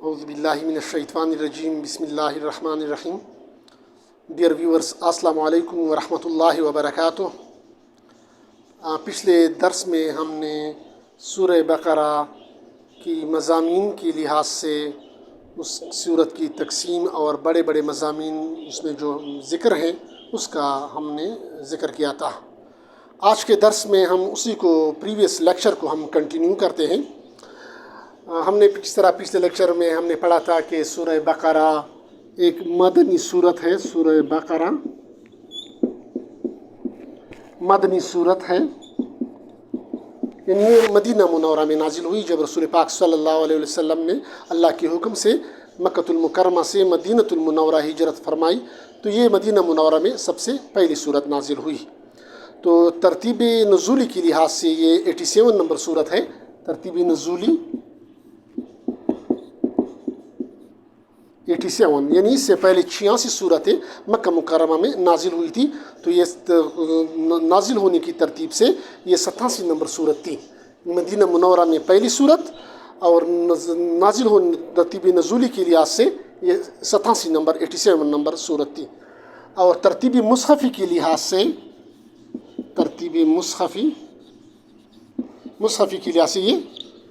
اعوذ باللہ من الشیطان الرجیم بسم اللہ الرحمن الرحیم. ڈیئر ویورز، السلام علیکم ورحمۃ اللہ وبرکاتہ. پچھلے درس میں ہم نے سورہ بقرہ کی مضامین کے لحاظ سے اس سورت کی تقسیم اور بڑے بڑے مضامین اس میں جو ذکر ہیں اس کا ہم نے ذکر کیا تھا. آج کے درس میں ہم اسی کو پریویس لیکچر کو ہم کنٹینیو کرتے ہیں. ہم نے جس طرح پچھلے لیکچر میں ہم نے پڑھا تھا کہ سورہ بقرہ ایک مدنی سورت ہے. سورہ بقرہ مدنی سورت ہے، یعنی یہ مدینہ منورہ میں نازل ہوئی جب رسول پاک صلی اللہ علیہ وسلم نے اللہ کے حکم سے مکۃ المکرمہ سے مدینۃ المنورہ ہجرت فرمائی، تو یہ مدینہ منورہ میں سب سے پہلی سورت نازل ہوئی. تو ترتیب نزولی کے لحاظ سے یہ 87 نمبر سورت ہے. ترتیب نزولی 87، یعنی اس سے پہلے 86 صورتیں مکہ مکرمہ میں نازل ہوئی تھی. تو یہ نازل ہونے کی ترتیب سے یہ 87 نمبر صورت تھی. مدینہ منورہ میں پہلی صورت اور نازل ہونے ترتیب نزولی کے لحاظ سے یہ 87 نمبر 87 نمبر صورت تھی. اور ترتیب مصحفی کے لحاظ سے ترتیب مصحفی کے لحاظ سے یہ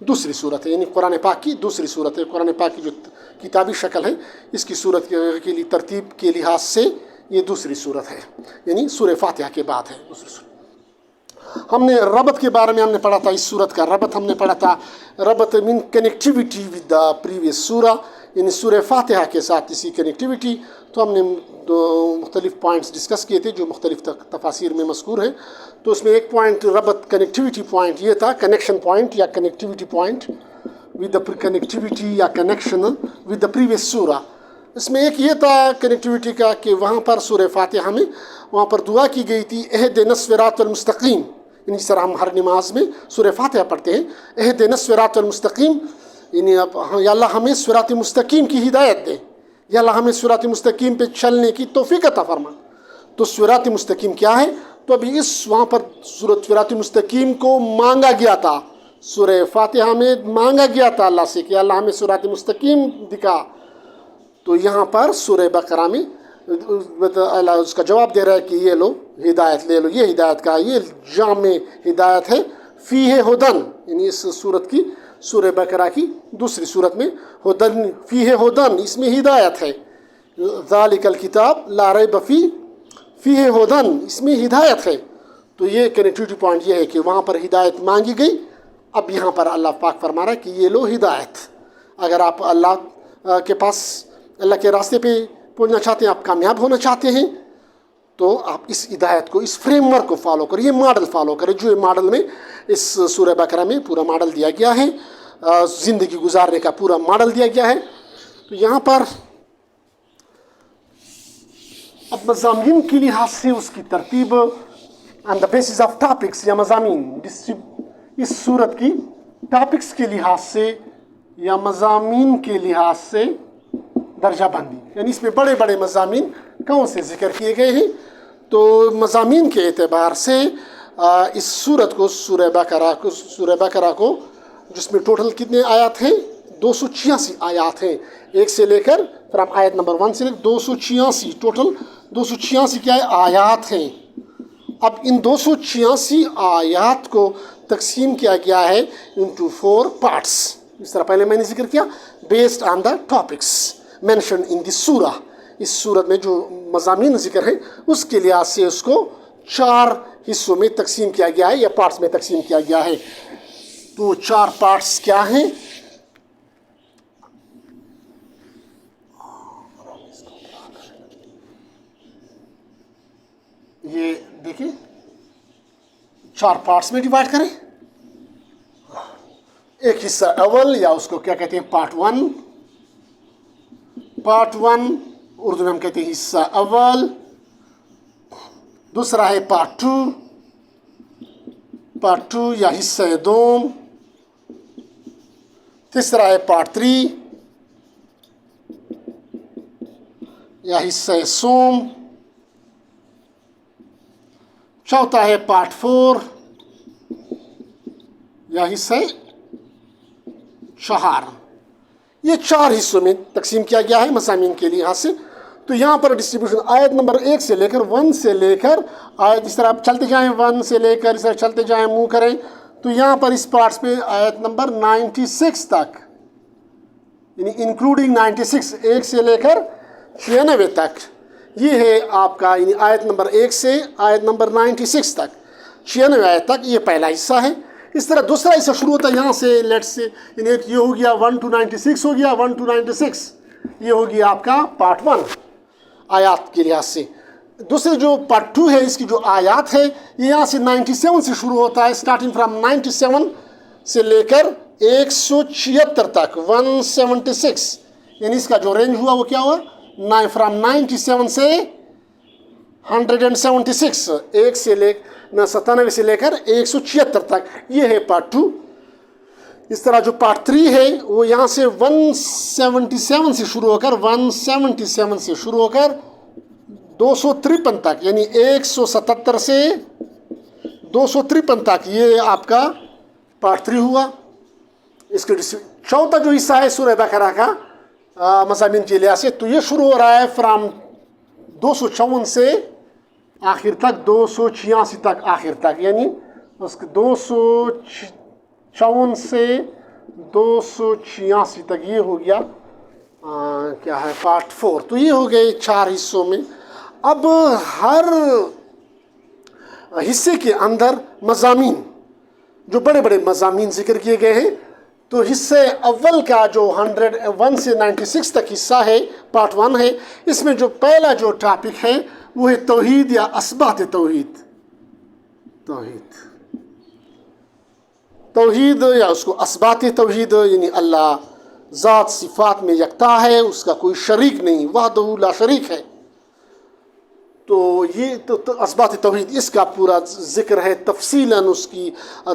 دوسری صورت ہے، یعنی قرآن پاک کی دوسری صورت ہے. قرآن پاک کی جو کتابی شکل ہے اس کی صورت کے لیے ترتیب کے لحاظ سے یہ دوسری صورت ہے، یعنی سورہ فاتحہ کے بعد ہے دوسری صورت. ہم نے ربط کے بارے میں ہم نے پڑھا تھا. اس صورت کا ربط ہم نے پڑھا تھا. ربط مین کنیکٹیویٹی ود دا پریویس سورہ، یعنی سورہ فاتحہ کے ساتھ اسی کنیکٹیویٹی. تو ہم نے دو مختلف پوائنٹس ڈسکس کیے تھے جو مختلف تفاسیر میں مذکور ہیں. تو اس میں ایک پوائنٹ ربط کنیکٹیویٹی پوائنٹ یہ تھا، کنیکشن پوائنٹ یا connectivity point with the connectivity یا کنیکشن ود دا پریویس سورہ. اس میں ایک یہ تھا کنیکٹیویٹی کا کہ وہاں پر سورہ فاتحہ میں وہاں پر دعا کی گئی تھی اہدنا الصراط المستقیم، یعنی جس طرح ہم ہر نماز میں سورہ فاتحہ پڑھتے ہیں اہدنا الصراط المستقیم، یعنی یا اللہ ہمیں صراط مستقیم کی ہدایت دے، یا اللہ ہمیں صراط مستقیم پہ چلنے کی توفیق عطا فرما. تو صراط مستقیم کیا ہے؟ تو ابھی وہاں پر صراط مستقیم کو مانگا گیا تھا، سورہ فاتحہ میں مانگا گیا تھا اللہ سے کہ اللہ ہمیں صراط مستقیم دکھا. تو یہاں پر سورہ بقرہ میں اللہ اس کا جواب دے رہا ہے کہ یہ لو ہدایت لے لو، یہ ہدایت کا یہ جامع ہدایت ہے. فیہ ہدن، یعنی اس صورت کی سورہ بقرہ کی دوسری صورت میں ہدن، فیہ ہدن، اس میں ہدایت ہے. ذالک الکتاب لا ریب فیہ ہدن، اس میں ہدایت ہے. تو یہ کنیکٹیوٹی پوائنٹ یہ ہے کہ وہاں پر ہدایت مانگی گئی. اب یہاں پر اللہ پاک فرما رہا ہے کہ یہ لو ہدایت. اگر آپ اللہ کے پاس اللہ کے راستے پہ پہنچنا چاہتے ہیں، آپ کامیاب ہونا چاہتے ہیں، تو آپ اس ہدایت کو، اس فریم ورک کو فالو کریں، یہ ماڈل فالو کریں جو ماڈل میں اس سورہ بقرہ میں پورا ماڈل دیا گیا ہے، زندگی گزارنے کا پورا ماڈل دیا گیا ہے. تو یہاں پر اب مضامین کے لحاظ سے اس کی ترتیب آن دا بیسس آف ٹاپکس یا مضامین، اس صورت کی ٹاپکس کے لحاظ سے یا مضامین کے لحاظ سے درجہ بندی، یعنی اس میں بڑے بڑے مضامین کون سے ذکر کیے گئے ہیں. تو مضامین کے اعتبار سے اس صورت کو سورہ بقرہ کو جس میں ٹوٹل کتنے آیات ہیں؟ 286 آیات ہیں. ایک سے لے کر پھر ہم آیت نمبر 1 سے لے 286، ٹوٹل 286 کیا ہے؟ آیات ہیں. اب ان 286 آیات کو تقسیم کیا گیا ہے انٹو 4 پارٹس. اس طرح پہلے میں نے ذکر کیا based on the topics mention in the سورہ. اس سورت میں جو مضامین ذکر ہیں اس کے لحاظ سے اس کو 4 حصوں میں تقسیم کیا گیا ہے یا پارٹس میں تقسیم کیا گیا ہے. تو 4 پارٹس کیا ہیں؟ یہ دیکھیں 4 پارٹس میں ڈیوائڈ کریں. ایک حصہ اول یا اس کو کیا کہتے ہیں؟ پارٹ 1. پارٹ 1 اردو میں ہم کہتے ہیں حصہ اول. دوسرا ہے پارٹ 2. پارٹ 2 یا حصہ دوم. تیسرا ہے پارٹ 3 یا حصہ سوم. چوتھا ہے پارٹ 4 یا حصہ 4. یہ 4 حصوں میں تقسیم کیا گیا ہے مضامین کے لحاظ سے. تو یہاں پر ڈسٹریبیوشن آیت نمبر 1 سے لے کر 1 سے لے کر آیت اس طرح آپ چلتے جائیں 1 سے لے کر اس طرح چلتے جائیں موو کریں تو یہاں پر اس پارٹس پہ آیت نمبر 96 تک یعنی انکلوڈنگ 96 1 سے لے کر 96 تک یہ ہے آپ کا یعنی آیت نمبر 1 سے آیت نمبر 96 تک 96 آیت تک یہ پہلا حصہ ہے. اس طرح دوسرا حصہ شروع ہوتا ہے یہاں سے لیٹ سے یعنی یہ ہو گیا 1 to 96 ہو گیا 1 to 96 یہ ہو گیا آپ کا پارٹ 1 آیات کے لحاظ سے. دوسرے جو پارٹ 2 ہے اس کی جو آیات ہے یہ یہاں سے 97 سے شروع ہوتا ہے اسٹارٹنگ فرام 97 سے لے کر 176 تک 176 یعنی اس کا جو رینج ہوا وہ کیا ہوا فرام 97 سے 176 1 سے لے 97 سے لے کر 176 تک یہ ہے پارٹ 2. اس طرح جو پارٹ 3 ہے وہ یہاں سے 177 سے شروع ہو کر 177 سے شروع ہو کر 253 تک یعنی 177 سے 253 تک یہ آپ کا پارٹ 3 ہوا. اس کے چوتھا جو حصہ ہے سورہ بقرہ کا مضامین کے لحاظ سے تو یہ شروع ہو رہا ہے فرام 254 سے آخر تک 286 تک آخر تک یعنی اس کے 254 سے 286 تک یہ ہو گیا کیا ہے پارٹ 4. تو یہ ہو گئے 4 حصوں میں. اب ہر حصے کے اندر مضامین جو بڑے بڑے مضامین ذکر کیے گئے ہیں تو حصے اول کا جو 101 سے 96 تک حصہ ہے پارٹ 1 ہے اس میں جو پہلا جو ٹاپک ہے وہ ہے توحید یا اثبات توحید یا اس کو اثبات توحید یعنی اللہ ذات صفات میں یکتا ہے اس کا کوئی شریک نہیں وحدہ لا شریک ہے. تو یہ تو اثبات توحید اس کا پورا ذکر ہے تفصیلاً اس کی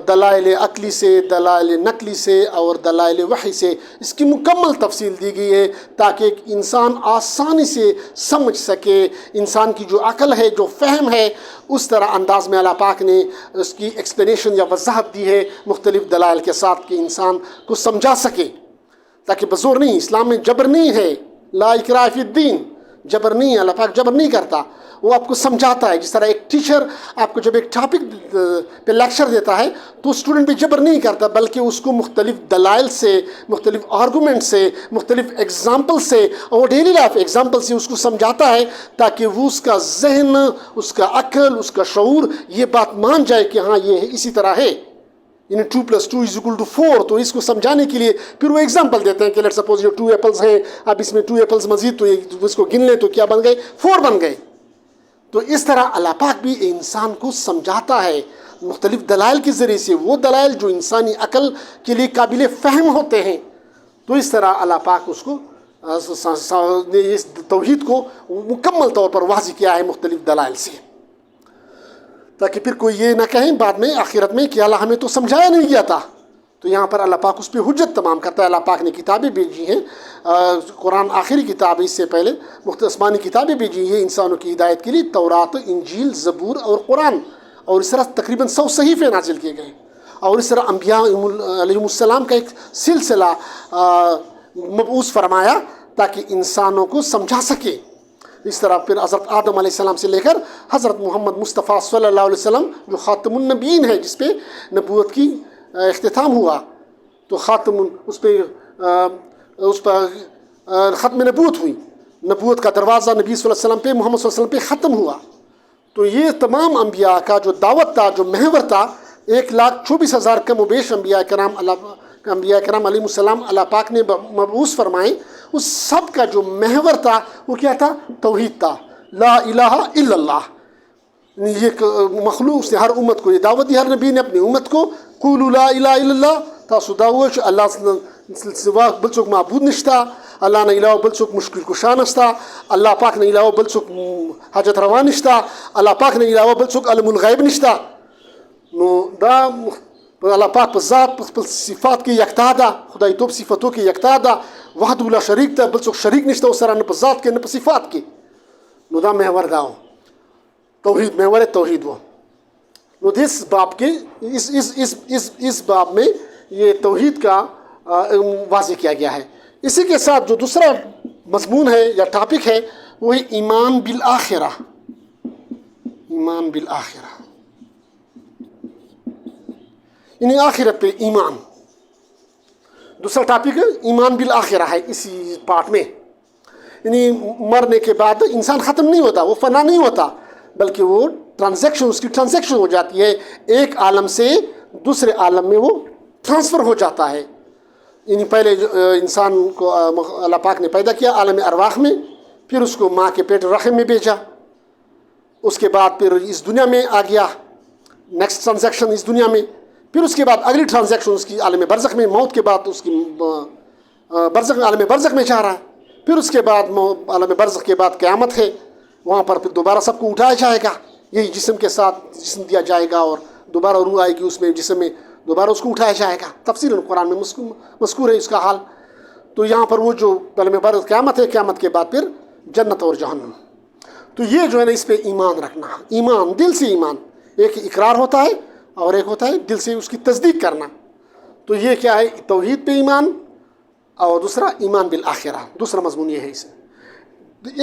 دلائل عقلی سے دلائل نقلی سے اور دلائل وحی سے اس کی مکمل تفصیل دی گئی ہے تاکہ ایک انسان آسانی سے سمجھ سکے. انسان کی جو عقل ہے جو فہم ہے اس طرح انداز میں اللہ پاک نے اس کی ایکسپلینیشن یا وضاحت دی ہے مختلف دلائل کے ساتھ کہ انسان کو سمجھا سکے تاکہ بزور نہیں. اسلام میں جبر نہیں ہے لا اکراہ فی الدین جبر نہیں ہے. اللہ پاک جبر نہیں کرتا وہ آپ کو سمجھاتا ہے. جس طرح ایک ٹیچر آپ کو جب ایک ٹاپک پہ لیکچر دیتا ہے تو اسٹوڈنٹ پہ جبر نہیں کرتا بلکہ اس کو مختلف دلائل سے مختلف آرگومنٹ سے مختلف ایگزامپل سے اور ڈیلی لائف ایگزامپل سے اس کو سمجھاتا ہے تاکہ وہ اس کا ذہن اس کا عقل اس کا شعور یہ بات مان جائے کہ ہاں یہ اسی طرح ہے یعنی 2+2=4. تو اس کو سمجھانے کے لیے پھر وہ ایگزامپل دیتے ہیں کہ لیٹ سپوز یہ 2 ایپلز ہیں اب اس میں 2 ایپلز مزید تو اس کو گن لیں تو کیا بن گئے 4 بن گئے. تو اس طرح اللہ پاک بھی انسان کو سمجھاتا ہے مختلف دلائل کے ذریعے سے وہ دلائل جو انسانی عقل کے لیے قابل فہم ہوتے ہیں. تو اس طرح اللہ پاک اس کو اس توحید کو مکمل طور پر واضح کیا ہے مختلف دلائل سے تاکہ پھر کوئی یہ نہ کہیں بعد میں آخرت میں کہ اللہ ہمیں تو سمجھایا نہیں گیا تھا. تو یہاں پر اللہ پاک اس پہ حجت تمام کرتا ہے. اللہ پاک نے کتابیں بھیجی ہیں قرآن آخری کتاب اس سے پہلے آسمانی کتابیں بھیجی ہیں انسانوں کی ہدایت کے لیے تورات انجیل زبور اور قرآن اور اس طرح تقریباً 100 صحیفے نازل کیے گئے اور اس طرح انبیاء علیہم السلام کا ایک سلسلہ مبعوث فرمایا تاکہ انسانوں کو سمجھا سکے. اس طرح پھر حضرت آدم علیہ السلام سے لے کر حضرت محمد مصطفیٰ صلی اللہ علیہ وسلم جو خاتم النبیین ہے جس پہ نبوت کی اختتام ہوا تو خاتم اس پہ ختم نبوت ہوئی. نبوت کا دروازہ نبی صلی اللہ علیہ وسلم پہ محمد صلی اللہ علیہ وسلم پہ ختم ہوا. تو یہ تمام انبیاء کا جو دعوت تھا جو محور تھا 1,24,000 کم و بیش انبیاء کرام علیہ السلام اللہ پاک نے مبعوث فرمائے. اس سب کا جو محور تھا وہ کیا تھا توحید تھا لا الہ الا اللہ. یہ مخلوق اس نے ہر امت کو یہ دعوت دی ہر نبی نے اپنی امت کو قولوا لا الہ الا اللہ تاسو دعوت اللہ سوا بل څوک معبود نشتا اللہ نے علاوہ بل څوک مشکل کشا نشتا اللہ پاک نے علاوہ بل څوک حاجت روا نشتا اللہ پاک نے علاوہ بل څوک علم الغیب نشتا. نو دا اللہ پاک په ذات په صفات کې یکتا ده خدای توب صفاتو کې یکتا ده وحده لا شریک ده بل څوک شریک نشته سره نه په ذات کې نه په صفات کې. نو دا محور دا توحید محور توحید وہ. نو اس باب کے اس باب میں یہ توحید کا واضح کیا گیا ہے اسی کے ساتھ جو دوسرا مضمون ہے یا ٹاپک ہے وہ ہے ایمان بالآخرہ. ایمان بالآخرہ یعنی آخرت پہ ایمان. دوسرا ٹاپک ایمان بالآخرہ ہے اسی پارٹ میں. یعنی مرنے کے بعد انسان ختم نہیں ہوتا, وہ فنا نہیں ہوتا, بلکہ وہ اس کی ٹرانزیکشن ہو جاتی ہے, ایک عالم سے دوسرے عالم میں وہ ٹرانسفر ہو جاتا ہے. یعنی پہلے انسان کو اللہ پاک نے پیدا کیا عالم ارواح میں, پھر اس کو ماں کے پیٹ رحم میں بھیجا, اس کے بعد پھر اس دنیا میں آ گیا, نیکسٹ ٹرانزیکشن اس دنیا میں, پھر اس کے بعد اگلی ٹرانزیکشن اس کی عالم برزخ میں, موت کے بعد اس کی عالم برزخ میں جا رہا ہے. پھر اس کے بعد عالم برزخ کے بعد قیامت ہے, وہاں پر پھر دوبارہ سب کو اٹھایا جائے گا, یہی جسم کے ساتھ جسم دیا جائے گا اور دوبارہ روح آئے گی اس میں جسم میں, دوبارہ اس کو اٹھایا جائے گا. تفصیل قرآن میں مذکور ہے اس کا حال. تو یہاں پر وہ جو عالم برزخ قیامت ہے, قیامت کے بعد پھر جنت اور جہنم. تو یہ جو ہے نا اس پہ ایمان رکھنا, ایمان دل سے ایمان, ایک اقرار ہوتا ہے اور ایک ہوتا ہے دل سے اس کی تصدیق کرنا. تو یہ کیا ہے, توحید پہ ایمان, اور دوسرا ایمان بالآخرہ, دوسرا مضمون یہ ہے.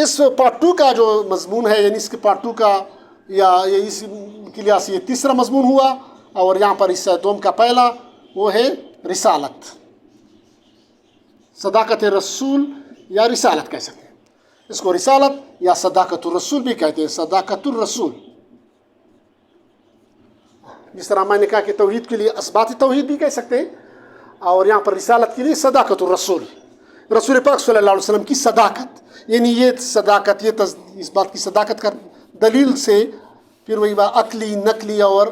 اس پارٹ 2 کا جو مضمون ہے, یعنی اس کے پارٹ 2 کا یا اس کے لحاظ سے یہ تیسرا مضمون ہوا, اور یہاں پر اس دوم کا پہلا وہ ہے رسالت, صداقت رسول یا رسالت کہہ سکتے ہیں. اس کو رسالت یا صداقت الرسول بھی کہتے ہیں, صداقت الرسول. جس طرح میں نے کہا کہ توحید کے لیے اثبات توحید بھی کہہ سکتے ہیں, اور یہاں پر رسالت کے لیے صداقت الرسول, رسول پاک صلی اللہ علیہ وسلم کی صداقت. یعنی یہ صداقت, یہ اس بات کی صداقت کا دلیل سے پھر وہی بات عقلی, نقلی اور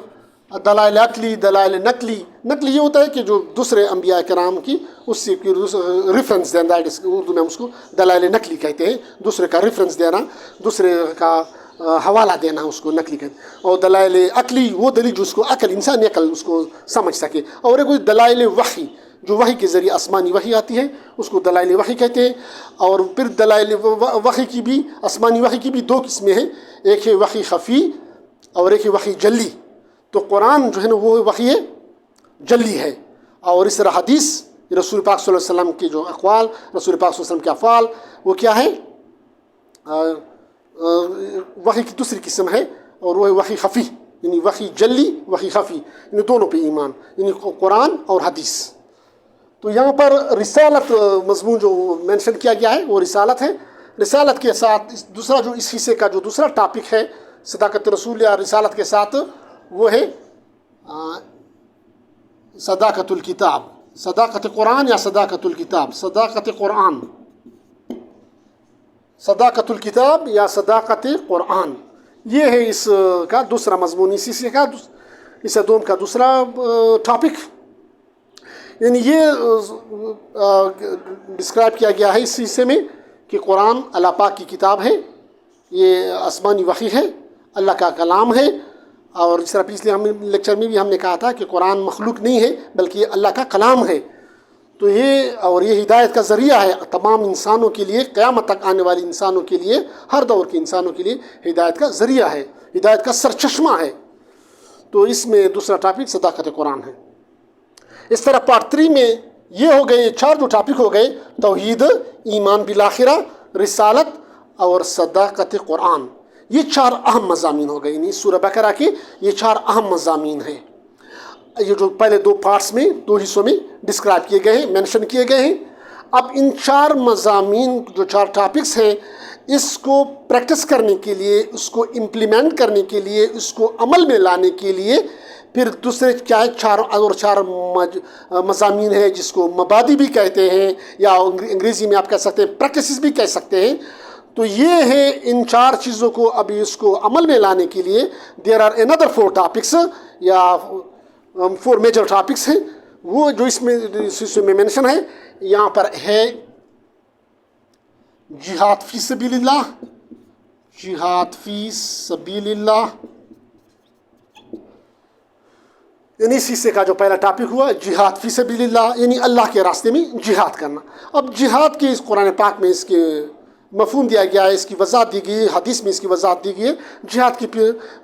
دلائل عقلی, دلائل نقلی. نقلی یہ ہوتا ہے کہ جو دوسرے انبیاء کرام کی اس سے ریفرنس دینا, اردو میں ہم اس کو دلائل نقلی کہتے ہیں, دوسرے کا ریفرنس دینا, دوسرے کا حوالہ دینا, اس کو نقلی کہتے ہیں. اور دلائل عقلی وہ دلیل جو اس کو عقل, انسانی عقل اس کو سمجھ سکے. اور ایک دلائل وحی, جو وحی کے ذریعے آسمانی وحی آتی ہے, اس کو دلائل وحی کہتے ہیں. اور پھر دلائل وحی کی بھی, آسمانی وحی کی بھی 2 قسمیں ہیں, ایک ہے وحی خفی اور ایک ہے وحی جلی. تو قرآن جو ہے نا وہ وحی جلی ہے, اور اس طرح حدیث رسول پاک صلی اللہ علیہ وسلم کے جو اقوال, رسول پاک صلی اللہ علیہ وسلم کے افعال, وہ کیا ہے, وحی کی دوسری قسم ہے, اور وہ ہے وحی خفی. یعنی وحی جلی, وحی خفی, یعنی دونوں پہ ایمان, یعنی قرآن اور حدیث. تو یہاں پر رسالت مضمون جو مینشن کیا گیا ہے وہ رسالت ہے. رسالت کے ساتھ دوسرا جو اس حصے کا جو دوسرا ٹاپک ہے صداقت رسول یا رسالت کے ساتھ, وہ ہے صداقت الکتاب, صداقت قرآن یا صداقت الکتاب, صداقت قرآن, صداقت الکتاب یا صداقت قرآن. یہ ہے اس کا دوسرا مضمون, اسی سے کا اس دوم کا دوسرا ٹاپک. یعنی یہ ڈسکرائب کیا گیا ہے اس حصے میں کہ قرآن اللہ پاک کی کتاب ہے, یہ آسمانی وحی ہے, اللہ کا کلام ہے. اور اس طرح پچھلے لیکچر میں بھی ہم نے کہا تھا کہ قرآن مخلوق نہیں ہے بلکہ یہ اللہ کا کلام ہے. تو یہ ہدایت کا ذریعہ ہے تمام انسانوں کے لیے, قیامت تک آنے والی انسانوں کے لیے, ہر دور کے انسانوں کے لیے ہدایت کا ذریعہ ہے, ہدایت کا سرچشمہ ہے. تو اس میں دوسرا ٹاپک صداقت قرآن ہے. اس طرح پارٹ 3 میں یہ ہو گئے 4 جو ٹاپک ہو گئے, توحید, ایمان بالآخرہ, رسالت اور صداقت قرآن. یہ 4 اہم مضامین ہو گئے. یعنی سورہ بقرہ کے یہ 4 اہم مضامین ہیں. یہ جو پہلے 2 پارٹس میں 2 حصوں میں ڈسکرائب کیے گئے ہیں, مینشن کیے گئے ہیں. اب ان 4 مضامین جو 4 ٹاپکس ہیں, اس کو پریکٹس کرنے کے لیے, اس کو امپلیمنٹ کرنے کے لیے, اس کو عمل میں لانے کے لیے پھر دوسرے کیا ہے 4 مضامین ہیں جس کو مبادی بھی کہتے ہیں, یا انگریزی میں آپ کہہ سکتے ہیں پریکٹسز بھی کہہ سکتے ہیں. تو یہ ہے ان 4 چیزوں کو ابھی اس کو عمل میں لانے کے لیے دیر آر another 4 ٹاپکس یا 4 میجر ٹاپکس ہیں. وہ جو اس میں مینشن ہے یہاں پر ہے جہاد فی سبیل اللہ, جہاد فی سبیل اللہ, یعنی اس حصے کا جو پہلا ٹاپک ہوا جہاد فی سبیل اللہ, یعنی اللہ کے راستے میں جہاد کرنا. اب جہاد کے اس قرآن پاک میں اس کے مفہوم دیا گیا ہے، اس کی وضاحت دی گئی ہے، حدیث میں اس کی وضاحت دی گئی ہے۔ جہاد کی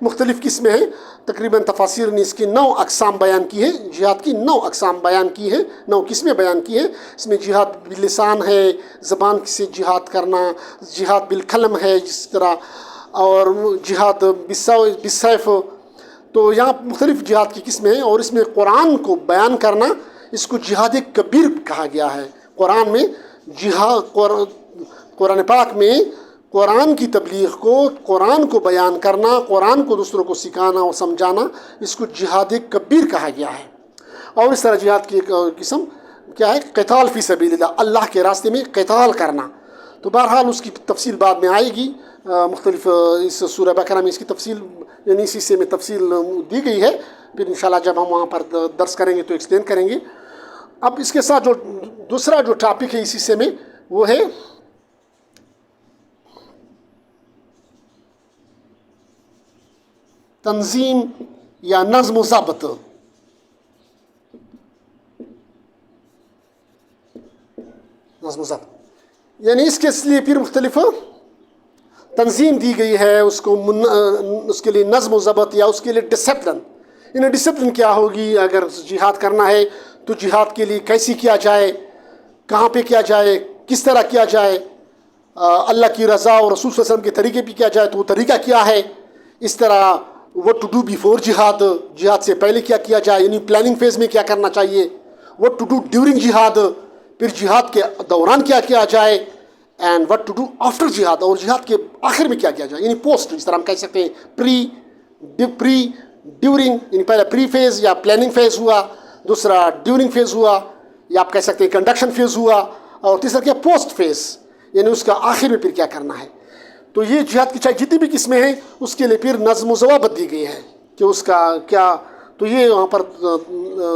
مختلف قسمیں ہیں، تقریباً تفاسیر نے اس کی 9 اقسام بیان کی ہیں، جہاد کی 9 اقسام بیان کی ہیں، 9 قسمیں بیان کی ہیں۔ اس میں جہاد باللسان ہے، زبان سے جہاد کرنا، جہاد بالقلم ہے جس طرح، اور جہاد بالسیف۔ تو یہاں مختلف جہاد کی قسمیں ہیں، اور اس میں قرآن کو بیان کرنا، اس کو جہاد کبیر کہا گیا ہے۔ قرآن میں جہاد، قرآن پاک میں قرآن کی تبلیغ کو، قرآن کو بیان کرنا، قرآن کو دوسروں کو سکھانا اور سمجھانا، اس کو جہاد کبیر کہا گیا ہے۔ اور اس طرح جہاد کی ایک قسم کیا ہے؟ قتال فی سبیل اللہ، اللہ کے راستے میں قتال کرنا۔ تو بہرحال اس کی تفصیل بعد میں آئے گی، مختلف اس سورہ بقرہ میں اس کی تفصیل، یعنی اس حصے میں تفصیل دی گئی ہے۔ پھر انشاءاللہ جب ہم وہاں پر درس کریں گے تو ایکسپلین کریں گے۔ اب اس کے ساتھ جو دوسرا جو ٹاپک ہے اس حصے میں، وہ ہے تنظیم یا نظم و ضبط۔ نظم و ضبط یعنی اس کے لیے پھر مختلف تنظیم دی گئی ہے، اس کے لیے نظم و ضبط یا اس کے لیے ڈسپلن۔ یعنی ڈسپلن کیا ہوگی؟ اگر جہاد کرنا ہے تو جہاد کے لیے کیسی کیا جائے، کہاں پہ کیا جائے، کس طرح کیا جائے، اللہ کی رضا اور رسول صلی اللہ علیہ وسلم کے طریقے پہ کیا جائے تو وہ طریقہ کیا ہے۔ اس طرح what to do before جہاد، جہاد سے پہلے کیا کیا جائے، یعنی پلاننگ فیز میں کیا کرنا چاہیے۔ what to do during جہاد، پھر جہاد کے دوران کیا کیا جائے، and what to do after جہاد، اور جہاد کے آخر میں کیا کیا جائے، یعنی پوسٹ، جس طرح ہم کہہ سکتے ہیں پری ڈیورنگ، یعنی پہلا پری فیز یا پلاننگ فیز ہوا، دوسرا ڈیورنگ فیز ہوا، یا آپ کہہ سکتے ہیں کنڈکشن فیز ہوا، اور تیسرا کیا پوسٹ فیز، یعنی اس کا آخر میں پھر کیا کرنا ہے۔ تو یہ جہاد کی چاہے جتنی بھی قسمیں ہیں، اس کے لیے پھر نظم و ضوابط دی گئی ہے کہ اس کا کیا۔ تو یہ وہاں پر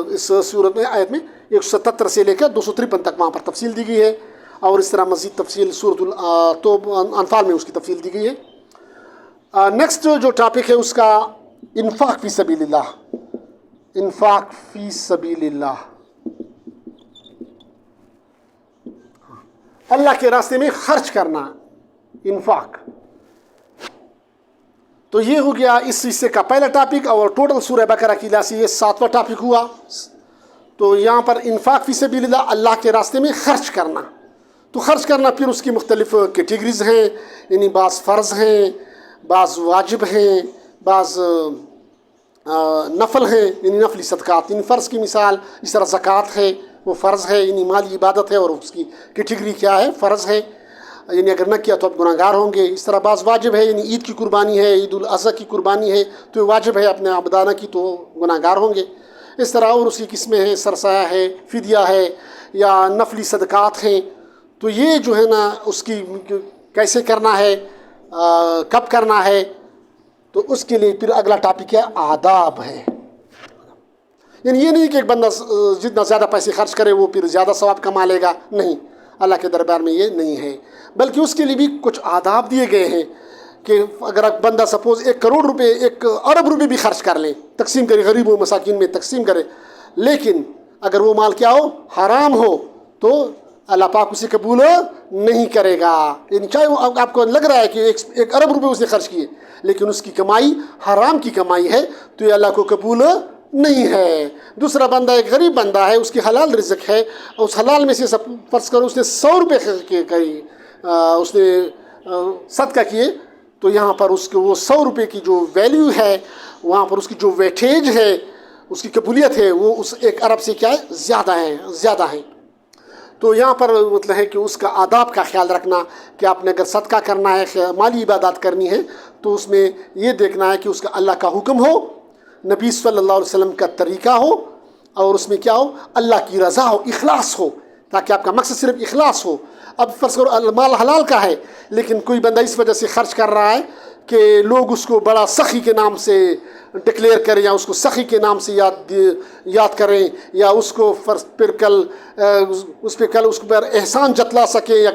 اس صورت میں آیت میں 177 سے لے کر 253 تک وہاں پر تفصیل دی گئی ہے، اور اس طرح مزید تفصیل سورۃ انفال میں اس کی تفصیل دی گئی ہے۔ نیکسٹ جو ٹاپک ہے اس کا انفاق فی سبیل اللہ، انفاق فی سبیل اللہ، اللہ کے راستے میں خرچ کرنا، انفاق۔ تو یہ ہو گیا اس حصے کا پہلا ٹاپک، اور ٹوٹل سورہ بقرہ کی لحاظ سے یہ 7واں ٹاپک ہوا۔ تو یہاں پر انفاق فی سبیل اللہ، اللہ کے راستے میں خرچ کرنا۔ تو خرچ کرنا پھر اس کی مختلف کیٹیگریز ہیں، یعنی بعض فرض ہیں، بعض واجب ہیں، بعض نفل ہیں، یعنی نفلی صدقات۔ یعنی فرض کی مثال جس طرح زکوٰۃ ہے، وہ فرض ہے، یعنی مالی عبادت ہے، اور اس کی کیٹیگری کیا ہے؟ فرض ہے، یعنی اگر نہ کیا تو آپ گناہ گار ہوں گے۔ اس طرح بعض واجب ہے، یعنی عید کی قربانی ہے، عید الاضحیٰ کی قربانی ہے تو یہ واجب ہے، اپنے عبدانہ کی تو گناہ گار ہوں گے۔ اس طرح اور اس کی قسمیں ہیں، سرسایہ ہے، فدیہ ہے، یا نفلی صدقات ہیں۔ تو یہ جو ہے نا اس کی کیسے کرنا ہے، کب کرنا ہے، تو اس کے لیے پھر اگلا ٹاپک ہے آداب ہے۔ یعنی یہ نہیں کہ ایک بندہ جتنا زیادہ پیسے خرچ کرے وہ پھر زیادہ ثواب کما لے گا، نہیں، اللہ کے دربار میں یہ نہیں ہے، بلکہ اس کے لیے بھی کچھ آداب دیے گئے ہیں کہ اگر بندہ سپوز 1 کروڑ روپے، 1 ارب روپے بھی خرچ کر لیں، تقسیم کرے، غریب و مساکین میں تقسیم کرے، لیکن اگر وہ مال کیا ہو؟ حرام ہو، تو اللہ پاک اسے قبول نہیں کرے گا۔ یعنی چاہے وہ آپ کو لگ رہا ہے کہ 1 ارب روپے اس نے خرچ کیے، لیکن اس کی کمائی حرام کی کمائی ہے، تو یہ اللہ کو قبول نہیں ہے۔ دوسرا بندہ ایک غریب بندہ ہے، اس کی حلال رزق ہے، اس حلال میں سے فرض کرو اس نے 100 روپے اس نے صدقہ کیے، تو یہاں پر اس کو وہ 100 روپے کی جو ویلیو ہے، وہاں پر اس کی جو ویٹیج ہے، اس کی قبولیت ہے، وہ اس 1 ارب سے کیا ہے؟ زیادہ ہے۔ تو یہاں پر مطلب ہے کہ اس کا آداب کا خیال رکھنا کہ آپ نے اگر صدقہ کرنا ہے، مالی عبادات کرنی ہے، تو اس میں یہ دیکھنا ہے کہ اس کا اللہ کا حکم ہو، نبی صلی اللہ علیہ وسلم کا طریقہ ہو، اور اس میں کیا ہو؟ اللہ کی رضا ہو، اخلاص ہو، تاکہ آپ کا مقصد صرف اخلاص ہو۔ اب فرض کرو مال حلال کا ہے، لیکن کوئی بندہ اس وجہ سے خرچ کر رہا ہے کہ لوگ اس کو بڑا سخی کے نام سے ڈکلیئر کریں، یا اس کو سخی کے نام سے یاد کریں، یا اس کو پھر کل اس پر احسان جتلا سکیں، یا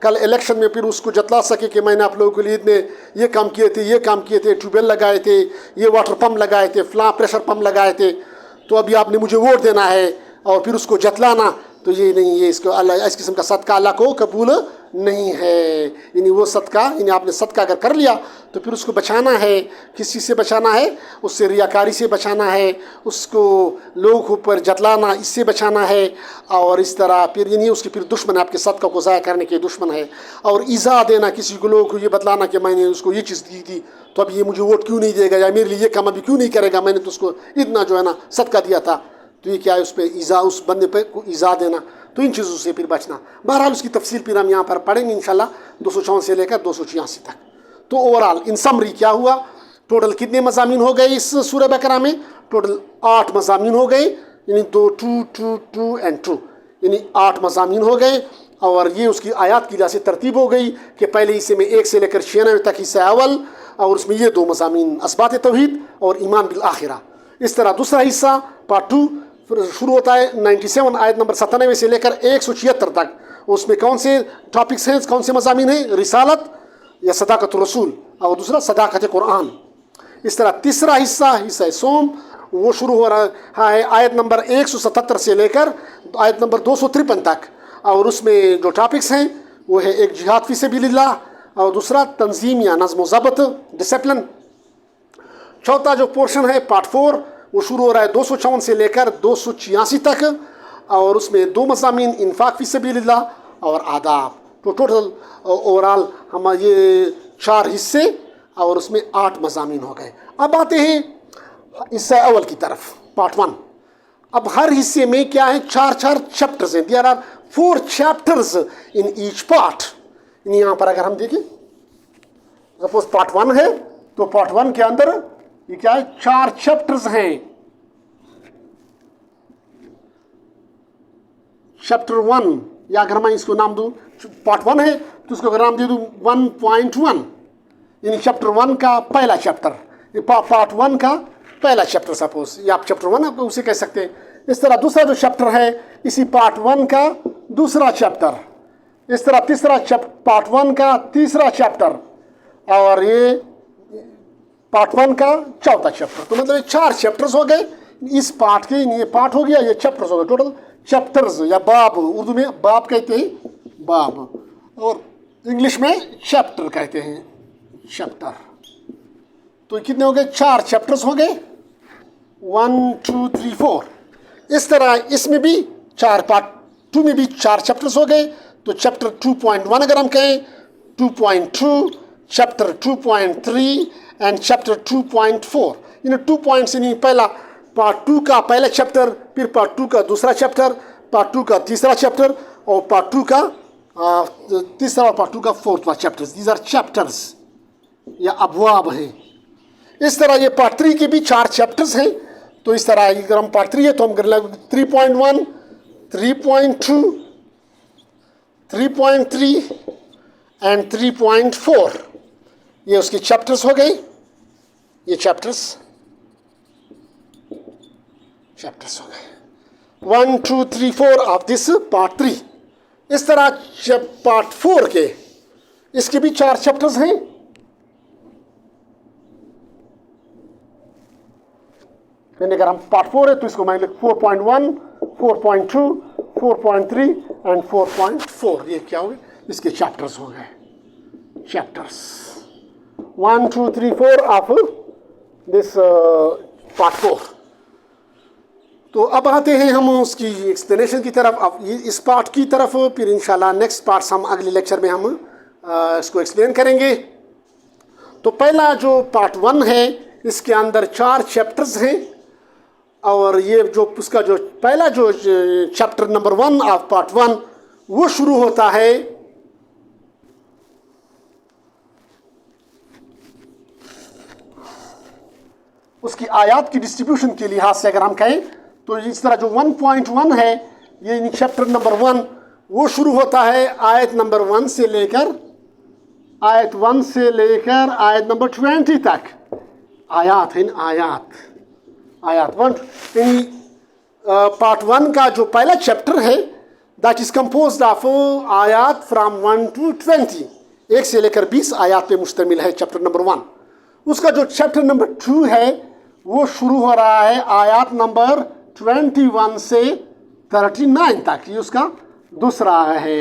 کل الیکشن میں پھر اس کو جتلا سکے کہ میں نے آپ لوگوں کے لیے میں یہ کام کیے تھے، یہ کام کیے تھے، ٹیوب ویل لگائے تھے، یہ واٹر پمپ لگائے تھے، فلاں پریشر پمپ لگائے تھے، تو ابھی آپ نے مجھے ووٹ دینا ہے، اور پھر اس کو جتلانا، تو یہ نہیں، یہ اس کو اللہ اس قسم کا صدقہ اللہ کو قبول نہیں ہے. یعنی وہ صدقہ، یعنی آپ نے صدقہ اگر کر لیا تو پھر اس کو بچانا ہے. کس چیز سے بچانا ہے؟ اس سے ریاکاری سے بچانا ہے، اس کو لوگوں پر جتلانا اس سے بچانا ہے، اور اس طرح پھر یعنی اس کی پھر دشمن ہے، آپ کے صدقہ کو ضائع کرنے کے دشمن ہے. اور ایذا دینا، کسی کو لوگوں کو یہ بتلانا کہ میں نے اس کو یہ چیز دی تھی تو اب یہ مجھے ووٹ کیوں نہیں دے گا، یا میرے لیے یہ کام ابھی کیوں نہیں کرے گا، میں نے تو اس کو اتنا جو ہے نا صدقہ دیا تھا. تو یہ کیا ہے؟ اس پہ ایذا، اس بندے پہ ایذا دینا. تو ان چیزوں سے پھر بچنا. بہرحال اس کی تفصیل پھر ہم یہاں پر پڑھیں گے انشاءاللہ 254 سے لے کر 286 تک. تو اوورال ان سمری کیا ہوا؟ ٹوٹل کتنے مضامین ہو گئے اس سورہ بقرہ میں؟ ٹوٹل 8 مضامین ہو گئے، یعنی 2 2 2 2 اینڈ 2، یعنی 8 مضامین ہو گئے. اور یہ اس کی آیات کی وجہ سے ترتیب ہو گئی کہ پہلے حصے میں 1 سے لے کر 96 تک حصہ اول، اور اس میں یہ 2 مضامین اثبات توحید اور ایمان بالآخرہ. اس طرح دوسرا حصہ پارٹ 2 شروع ہوتا ہے 97 آیت نمبر 97 سے لے کر 176 تک. اس میں کون سے ٹاپکس ہیں، کون سے مضامین ہیں؟ رسالت یا صداقت الرسول، اور دوسرا صداقت قرآن. اس طرح تیسرا حصہ سوم، وہ شروع ہو رہا ہے آیت نمبر 177 سے لے کر آیت نمبر 253 تک. اور اس میں جو ٹاپکس ہیں وہ ہے ایک جہاد فی سبیل اللہ، اور دوسرا تنظیم یا نظم و ضبط ڈسپلن. چوتھا جو پورشن ہے پارٹ 4، وہ شروع ہو رہا ہے 254 سے لے کر 286 تک، اور اس میں 2 مضامین انفاق فی سبیل اللہ اور آداب. تو ٹوٹل اوورال ہم یہ 4 حصے اور اس میں 8 مضامین ہو گئے. اب آتے ہیں حصہ اول کی طرف، پارٹ 1. اب ہر حصے میں کیا ہے؟ 4 چیپٹرز ہیں. There are 4 chapters in each part. یہاں پر اگر ہم دیکھیں سپوز پارٹ 1 ہے تو پارٹ 1 کے اندر یہ کیا ہے؟ 4 چیپٹرز ہیں. چیپٹر 1، یا اگر میں اس کو نام دوں، پارٹ 1 ہے تو اس کو اگر نام دے دوں 1.1، یعنی چیپٹر 1 کا پہلا چیپٹر، پارٹ 1 کا پہلا چیپٹر سپوز، یا آپ چیپٹر 1 آپ اسے کہہ سکتے ہیں. اس طرح دوسرا جو چیپٹر ہے اسی پارٹ 1 کا دوسرا چیپٹر. اس طرح تیسرا پارٹ 1 کا تیسرا چیپٹر، اور یہ پارٹ 1 کا چوتھا چیپٹر. تو مطلب یہ 4 چیپٹرز ہو گئے اس پارٹ کے. یہ پارٹ ہو گیا، یہ چیپٹرز ہو گئے. ٹوٹل چیپٹرز یا باب، اردو میں باب کہتے ہیں باب، اور انگلش میں چیپٹر کہتے ہیں چیپٹر. تو کتنے ہو گئے؟ 4 چیپٹرز ہو گئے، 1 2 3 4. اس طرح اس میں بھی 4 پارٹ 2 میں بھی 4 چیپٹرز ہو گئے. تو چیپٹر 2.1 اگر ہم کہیں، 2.2، چیپٹر 2.3 اینڈ چیپٹر 2.4. یعنی 2 پوائنٹس، یعنی پہلا پارٹ 2 کا پہلا چیپٹر، پھر پارٹ 2 کا دوسرا چیپٹر، پارٹ 2 کا تیسرا چیپٹر، اور پارٹ 2 کا تیسرا، اور پارٹ 2 کا 4واں چیپٹر. دیز آر چیپٹرز یا ابواب ہیں. اس طرح یہ پارٹ 3 کے بھی 4 چیپٹرز ہیں. تو اس طرح اگر ہم پارٹ 3 ہے تو ہم 3.1، 3.2، 3.3 اینڈ 3.4. یہ اس کے چیپٹرز ہو گئے. یہ چیپٹرز ہو گئے 1 2 3 4 آف دس پارٹ 3. اس طرح پارٹ 4 کے اس کے بھی 4 چیپٹرز ہیں. یعنی اگر ہم پارٹ 4 ہے تو اس کو میں 4.1، 4.2، 4.3 اینڈ 4.4. یہ کیا ہوگا؟ اس کے چیپٹرز ہو گئے. Chapters 1 2 3 4 of this part 4. تو اب آتے ہیں ہم اس کی ایکسپلینیشن کی طرف. اب اس پارٹ کی طرف پھر انشاءاللہ نیکسٹ پارٹس ہم اگلے لیکچر میں ہم اس کو ایکسپلین کریں گے. تو پہلا جو پارٹ 1 ہے اس کے اندر 4 چیپٹرز ہیں، اور یہ جو اس کا جو پہلا جو چیپٹر نمبر 1 آف پارٹ 1 وہ شروع ہوتا ہے اس کی آیات کی ڈسٹریبیوشن کے لحاظ سے. اگر ہم کہیں تو اس طرح جو 1.1 ہے، یہ چیپٹر نمبر 1 وہ شروع ہوتا ہے آیت نمبر 1 سے لے کر آیت نمبر 20 تک. آیات ہیں، آیات 1. یعنی پارٹ 1 کا جو پہلا چیپٹر ہے دیٹ از کمپوزڈ آف آیات فرام 1 to 20، 1 سے لے کر 20 آیات پہ مشتمل ہے چیپٹر نمبر 1. اس کا جو چیپٹر نمبر 2 ہے وہ شروع ہو رہا ہے آیات نمبر 21 سے 39 تک. یہ اس کا دوسرا ہے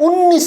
19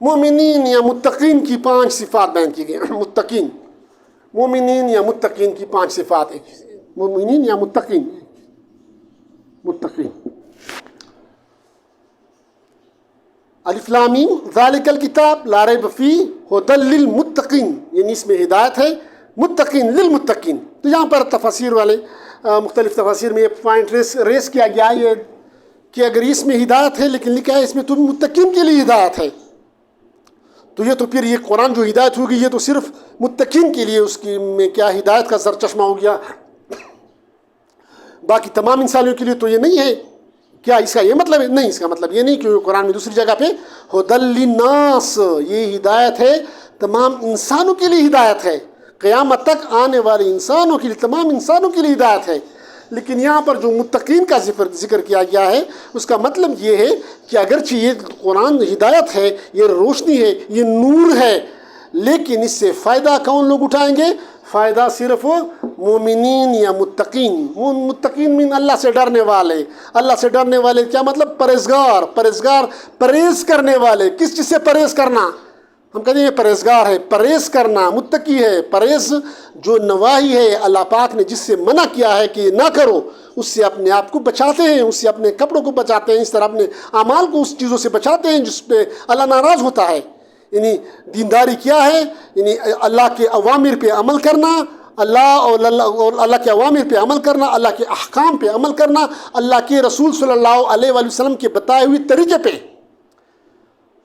مومنین یا متقین کی 5 صفات بیان کی گئی. متقین، مومنین یا متقین کی 5 صفات. مومنین یا متقین، متقین. الف لام میم ذالک الکتاب لا ریب فیہ ھدی للمتقین، یعنی اس میں ہدایت ہے متقین للمتقین. تو یہاں پر تفاسیر والے مختلف تفاسیر میں یہ پوائنٹ ریس کیا گیا ہے کہ اگر اس میں ہدایت ہے لیکن لکھا ہے اس میں تو متقین کے لیے ہدایت ہے، تو یہ تو پھر یہ قرآن جو ہدایت ہوگی یہ تو صرف متقین کے لیے اس کی میں کیا ہدایت کا سرچشمہ ہو گیا، باقی تمام انسانوں کے لیے تو یہ نہیں ہے. کیا اس کا یہ مطلب ہے؟ نہیں، اس کا مطلب یہ نہیں کہ قرآن میں دوسری جگہ پہ ھدی للناس، یہ ہدایت ہے تمام انسانوں کے لیے ہدایت ہے، قیامت تک آنے والے انسانوں کے لیے، تمام انسانوں کے لیے ہدایت ہے. لیکن یہاں پر جو متقین کا ذکر کیا گیا ہے اس کا مطلب یہ ہے کہ اگرچہ یہ قرآن ہدایت ہے، یہ روشنی ہے، یہ نور ہے، لیکن اس سے فائدہ کون لوگ اٹھائیں گے؟ فائدہ صرف مومنین یا متقین. متقین من اللہ سے ڈرنے والے. اللہ سے ڈرنے والے کیا مطلب؟ پرہیزگار. پرہیزگار پرہیز کرنے والے. کس چیز سے پرہیز کرنا؟ ہم کہتے ہیں یہ پرہیزگار ہے، پرہیز کرنا. متقی ہے پرہیز، جو نواہی ہے اللہ پاک نے جس سے منع کیا ہے کہ یہ نہ کرو، اس سے اپنے آپ کو بچاتے ہیں، اس سے اپنے کپڑوں کو بچاتے ہیں، اس طرح اپنے اعمال کو اس چیزوں سے بچاتے ہیں جس پہ اللہ ناراض ہوتا ہے. یعنی دینداری کیا ہے؟ یعنی اللہ کے اوامر پہ عمل کرنا، اللہ کے اوامر پہ عمل کرنا، اللہ کے احکام پہ عمل کرنا، اللہ کے رسول صلی اللہ علیہ وآلہ وسلم کے بتائے ہوئے طریقے پہ،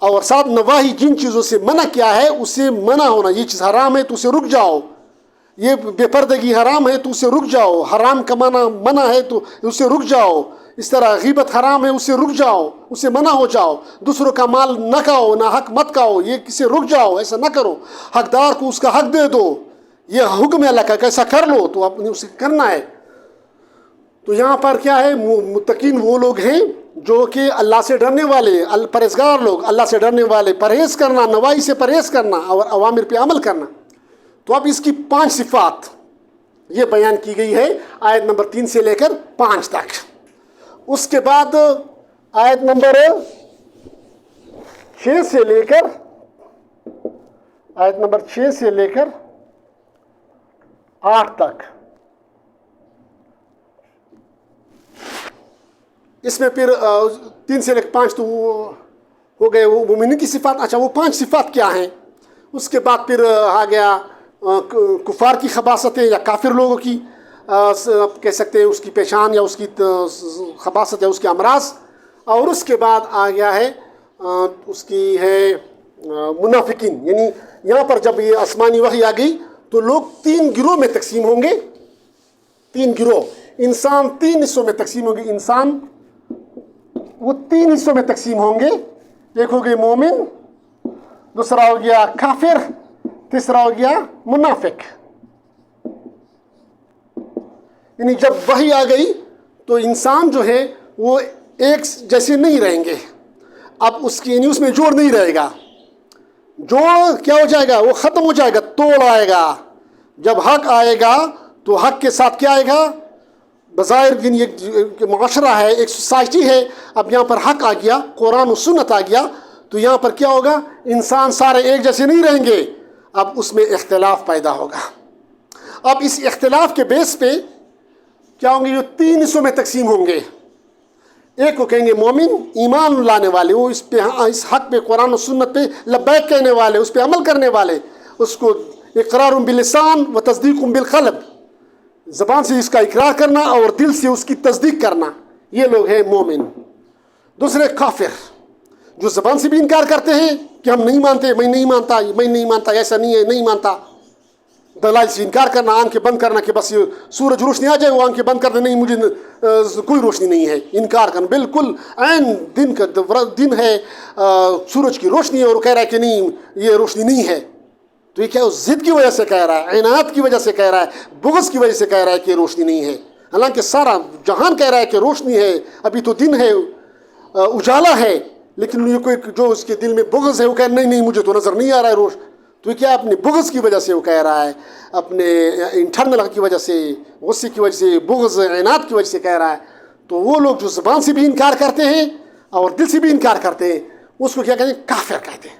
اور ساتھ نواہی جن چیزوں سے منع کیا ہے اسے منع ہونا. یہ چیز حرام ہے تو اسے رک جاؤ، یہ بے پردگی حرام ہے تو اسے رک جاؤ، حرام کمانا منع ہے تو اسے رک جاؤ، اس طرح غیبت حرام ہے اسے رک جاؤ، اسے منع ہو جاؤ، دوسروں کا مال نہ کھاؤ، نہ حق مت کھاؤ، یہ کسے رک جاؤ، ایسا نہ کرو، حقدار کو اس کا حق دے دو، یہ حکم ہے اللہ کا، کیسا کر لو تو آپ نے اسے کرنا ہے. تو یہاں پر کیا ہے؟ متقین وہ لوگ ہیں جو کہ اللہ سے ڈرنے والے، پرہیزگار لوگ، اللہ سے ڈرنے والے، پرہیز کرنا، نواہی سے پرہیز کرنا اور اوامر پہ عمل کرنا. تو اب اس کی 5 صفات یہ بیان کی گئی ہے آیت نمبر 3 سے لے کر 5 تک. اس کے بعد آیت نمبر 6 سے لے کر آیت نمبر 6 سے لے کر 8 تک اس میں پھر 3 سے لے کر 5 تو ہو گئے وہ مومنین کی صفات. اچھا وہ 5 صفات کیا ہیں؟ اس کے بعد پھر آ گیا کفار کی خباثتیں یا کافر لوگوں کی کہہ سکتے ہیں اس کی پہچان یا اس کی خباثت یا اس کے امراض. اور اس کے بعد آ گیا ہے اس کی ہے منافقین. یعنی یہاں پر جب یہ آسمانی وحی آ گئی تو لوگ 3 گروہ میں تقسیم ہوں گے. 3 گروہ، انسان 3 حصوں میں تقسیم ہوں گے. انسان وہ 3 حصوں میں تقسیم ہوں گے. ایک ہو گئے مومن، دوسرا ہو گیا کافر، تیسرا ہو گیا منافق. یعنی جب وحی آ گئی تو انسان جو ہے وہ ایک جیسے نہیں رہیں گے. اب اس کی یعنی اس میں جوڑ نہیں رہے گا. جوڑ کیا ہو جائے گا؟ وہ ختم ہو جائے گا، توڑ آئے گا. جب حق آئے گا تو حق کے ساتھ کیا آئے گا؟ بظاہر دن ایک معاشرہ ہے، ایک سوسائٹی ہے. اب یہاں پر حق آ گیا، قرآن و سنت آ گیا، تو یہاں پر کیا ہوگا؟ انسان سارے ایک جیسے نہیں رہیں گے. اب اس میں اختلاف پیدا ہوگا. اب اس اختلاف کے بیس پہ کیا ہوں گے؟ یہ 3 حصوں میں تقسیم ہوں گے. ایک کو کہیں گے مومن، ایمان لانے والے، وہ اس پہ اس حق پہ قرآن و سنت پہ لبیک کہنے والے، اس پہ عمل کرنے والے، اس کو اقرار باللسان و تصدیق بالقلب، زبان سے اس کا اقرار کرنا اور دل سے اس کی تصدیق کرنا. یہ لوگ ہیں مومن. دوسرے کافر، جو زبان سے بھی انکار کرتے ہیں کہ ہم نہیں مانتے، میں نہیں مانتا، میں نہیں مانتا، ایسا نہیں ہے، نہیں مانتا. دلائل سے انکار کرنا، آنکھیں بند کرنا کہ بس یہ سورج روشنی آ جائے وہ آنکھیں بند کر دے، نہیں مجھے کوئی روشنی نہیں ہے. انکار کرنا بالکل عین دن کا دن ہے، سورج کی روشنی ہے اور وہ کہہ رہا ہے کہ نہیں یہ روشنی نہیں ہے. تو یہ کیا ضد کی وجہ سے کہہ رہا ہے، عناد کی وجہ سے کہہ رہا ہے، بغض کی وجہ سے کہہ رہا ہے کہ روشنی نہیں ہے. حالانکہ سارا جہان کہہ رہا ہے کہ روشنی ہے، ابھی تو دن ہے، اجالا ہے، لیکن یہ کوئی جو اس کے دل میں بغض ہے وہ کہہ نہیں نہیں مجھے تو نظر نہیں آ رہا ہے روشنی. تو یہ کیا اپنے بغض کی وجہ سے وہ کہہ رہا ہے، اپنے انٹرنل کی وجہ سے، غصے کی وجہ سے، بغض عناد کی وجہ سے کہہ رہا ہے. تو وہ لوگ جو زبان سے بھی انکار کرتے ہیں اور دل سے بھی انکار کرتے ہیں اس کو کیا کہتے ہیں؟ کافر کہتے ہیں.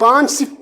5